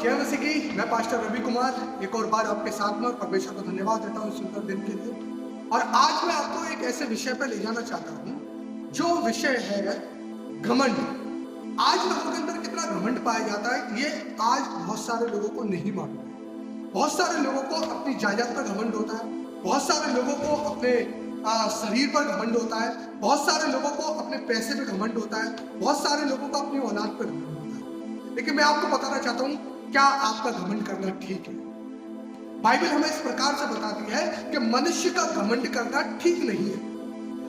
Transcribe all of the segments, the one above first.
जय मसीह की। मैं पास्टर रवि कुमार एक और बार आपके साथ में परमेश्वर को धन्यवाद देता हूँ इस सुंदर दिन के लिए। और आज मैं आपको एक ऐसे विषय पर ले जाना चाहता हूँ जो विषय है घमंड। आज लोगों के अंदर कितना घमंड पाया जाता है ये आज बहुत सारे लोगों को नहीं मालूम है। बहुत सारे लोगों को अपनी जायदाद पर घमंड होता है, बहुत सारे लोगों को अपने शरीर पर घमंड होता है, बहुत सारे लोगों को अपने पैसे पे घमंड होता है, बहुत सारे लोगों को अपनी औलाद पर घमंड होता है। लेकिन मैं आपको बताना चाहता हूँ, क्या आपका घमंड करना ठीक है? बाइबल हमें इस प्रकार से बताती है कि मनुष्य का घमंड करना ठीक नहीं है।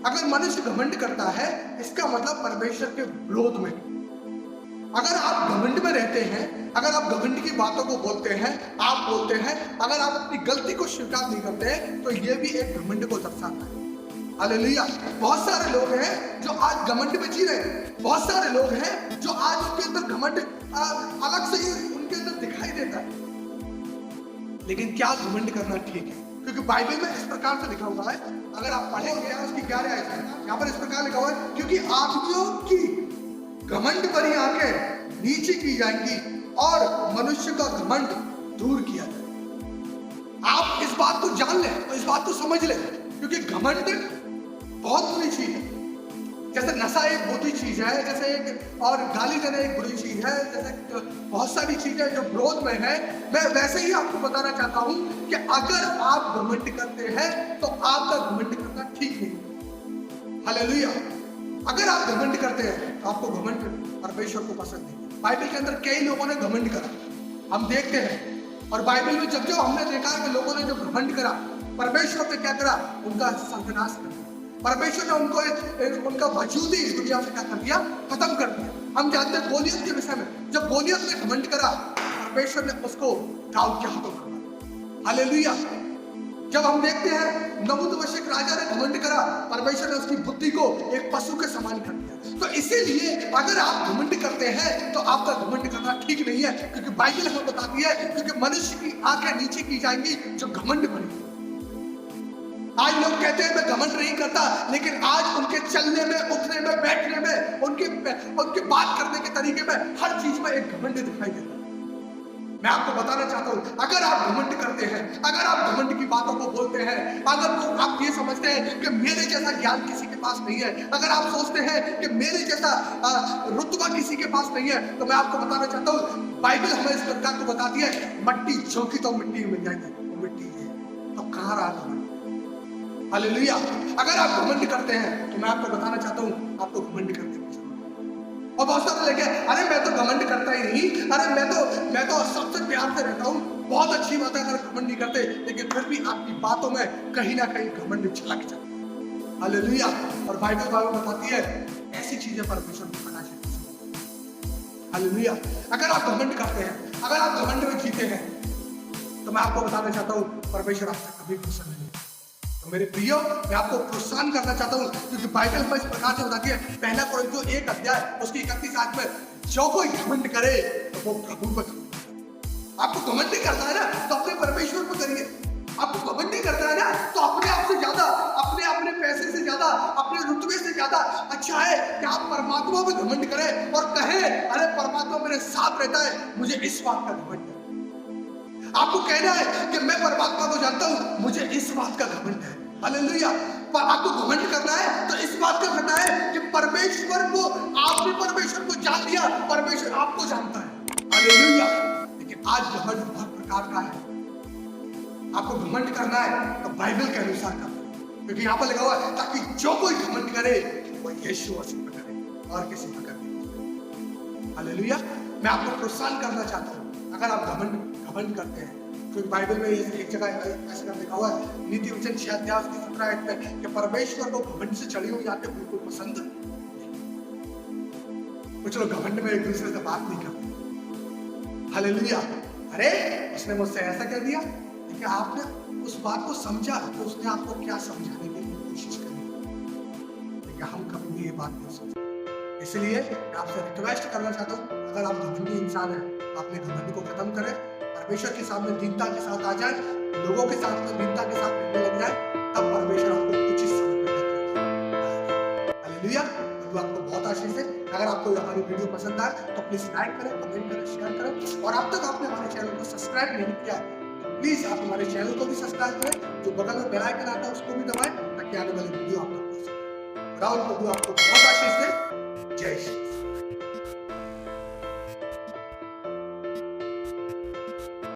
अगर मनुष्य घमंड करता है इसका मतलब परमेश्वर के विरोध में। अगर आप घमंड में रहते हैं, अगर आप घमंड की बातों को बोलते हैं, आप बोलते हैं, अगर आप अपनी गलती को स्वीकार नहीं करते हैं, तो ये भी एक घमंड को दर्शाता है। हालेलुया। बहुत सारे लोग हैं जो आज घमंड में जी रहे हैं, बहुत सारे लोग हैं जो आज उनके अंदर घमंड अलग से ही उनके अंदर दिखाई देता है। लेकिन क्या घमंड करना ठीक है? क्योंकि बाइबल में इस प्रकार से लिखा हुआ है, अगर आप पढ़ेंगे उसकी 11 आयत है, यहाँ पर इस प्रकार लिखा हुआ है, क्योंकि आदमियों की घमंड भरी आंखें नीचे की जाएंगी और मनुष्य का घमंड दूर किया जाए। आप इस बात को जान लें और इस बात को समझ लें, क्योंकि घमंड बहुत बुरी चीज है। जैसे नशा एक बुरी चीज है, जैसे एक और गाली देना एक बुरी चीज है, जैसे बहुत सारी चीजें जो विरोध में है। मैं वैसे ही आपको बताना चाहता हूं कि अगर आप घमंड करते हैं तो आपका घमंड करना ठीक नहीं। हालेलुया। अगर आप घमंड करते हैं तो आपको घमंड परमेश्वर को पसंद नहीं। बाइबल के अंदर कई लोगों ने घमंड करा, हम देखते हैं। और बाइबल में जब हमने देखा कि लोगों ने जो घमंड करा, परमेश्वर ने क्या करा? उनका सर्वनाश कर दिया। परमेश्वर ने उनको उनका वजूद ही इस दुनिया से क्या कर दिया? खत्म कर दिया। हम जानते हैं गोलियत के विषय में, जब गोलियत ने घमंड करा, परमेश्वर ने उसको दाऊद के हाथों कर दिया। हालेलुया। जब हम देखते हैं नबूवत राजा ने घमंड करा, परमेश्वर ने उसकी बुद्धि को एक पशु के समान कर दिया। तो इसीलिए अगर आप घमंड करते हैं तो आपका घमंड करना ठीक नहीं है, क्योंकि बाइबल हमें बताती है, क्योंकि मनुष्य की आंखें नीचे की जाएंगी जो घमंड बनेगी। आज लोग कहते हैं मैं घमंड नहीं करता, लेकिन आज उनके चलने में, उठने में, बैठने में, उनके बात करने के तरीके में, हर चीज में एक घमंड दिखाई देता है। मैं आपको बताना चाहता हूं, अगर आप घमंड करते हैं, अगर आप घमंड की बातों को बोलते हैं, अगर आप ये समझते हैं कि मेरे जैसा ज्ञान किसी के पास नहीं है, अगर आप सोचते हैं कि मेरे जैसा रुतबा किसी के पास नहीं है, तो मैं आपको बताना चाहता हूं, बाइबल हमें इस प्रकार को बताती है, मट्टी झोंकी तो मिट्टी में जाएगी, मिट्टी है तो कहां रहा घमंड? हालेलुया। अगर आप घमंड करते हैं तो मैं आपको बताना चाहता हूं, आपको घमंड करते हैं। और बहुत सारे लगे, अरे मैं तो घमंड करता ही नहीं, अरे मैं तो सबसे प्यार से रहता हूं। बहुत अच्छी बात है अगर घमंड नहीं करते, लेकिन फिर भी आपकी बातों में कहीं ना कहीं घमंड झलक जाता है। हालेलुया। और बाइबल बताती है ऐसी चीजें परमेश्वर को मना चाहिए। हालेलुया। अगर आप घमंड करते हैं, अगर आप घमंड में जीते हैं, तो मैं आपको बताना चाहता हूं, परमेश्वर आपसे कभी खुश नहीं। तो मेरे प्रियो, मैं आपको प्रोत्साहन करना चाहता हूं, क्योंकि बाइबल में इस प्रकार से बताती है, पहला कोरिन्थियों 1 अध्याय उसकी 31 आयत में, जो कोई घमंड करे तो वो प्रभु पर। आपको घमंड नहीं करना है ना, तो अपने परमेश्वर पर करिए। आपको घमंड नहीं करना है ना, तो अपने आप से ज्यादा, अपने पैसे से ज्यादा, अपने रुतबे से ज्यादा अच्छा है कि आप परमात्मा पे घमंड करें और कहें, अरे परमात्मा मेरे साथ रहता है, मुझे इस बात का घमंड है। आपको कहना है कि मैं परमात्मा को जानता हूं, मुझे इस बात का घमंड है। हालेलुया। पर आपको घमंड करना है तो इस बात का करना है कि परमेश्वर को, आपने परमेश्वर को जान लिया, परमेश्वर आपको जानता है। हालेलुया। लेकिन आज घमंड बहुत प्रकार का है। आपको घमंड करना है तो बाइबल के अनुसार करना, क्योंकि यहाँ पर लिखा हुआ है, ताकि जो कोई घमंड करे वो यीशु मसीह पर करे और किसी पर करे। हालेलुया। मैं आपको प्रोत्साहन करना चाहता हूँ, अगर आप घमंड करते हैं, क्योंकि बाइबल में एक जगह ऐसा लिखा हुआ है, नीति वचन 6 अध्याय उसकी 17 आयत में, कि परमेश्वर को घमंड से चढ़ी हुई आंखें बिल्कुल पसंद नहीं। कुछ लोग घमंड में एक दूसरे से बात नहीं करते। हालेलुया। अरे उसने मुझसे ऐसा कह दिया, लेकिन आपने उस बात को समझा तो उसने आपको क्या समझाने की कोशिश करी, लेकिन हम कभी भी ये बात नहीं समझते। इसलिए मैं आपसे रिक्वेस्ट करना चाहता हूँ, अगर आप घमंडी इंसान हैं, अपने घमंड को खत्म करें, परमेश्वर के सामने दीनता के साथ आ जाए, लोगों के साथ में दीनता के साथ रहने लग जाए, तब परमेश्वर आपको उचित समय पर देगा। हालेलुया। आपको बहुत आशीष है। अगर आपको हमारी वीडियो पसंद आए तो प्लीज लाइक करें, कमेंट करें, शेयर करें, और अब तक आपने हमारे चैनल को सब्सक्राइब नहीं किया तो प्लीज आप हमारे चैनल को भी सब्सक्राइब करें, जो बगल में बेल आइकन आता है उसको भी दबाएं ताकि आने वाली वीडियो आप तक पहुंचे। राहुल प्रभु आपको बहुत आशीष दे। जय श्री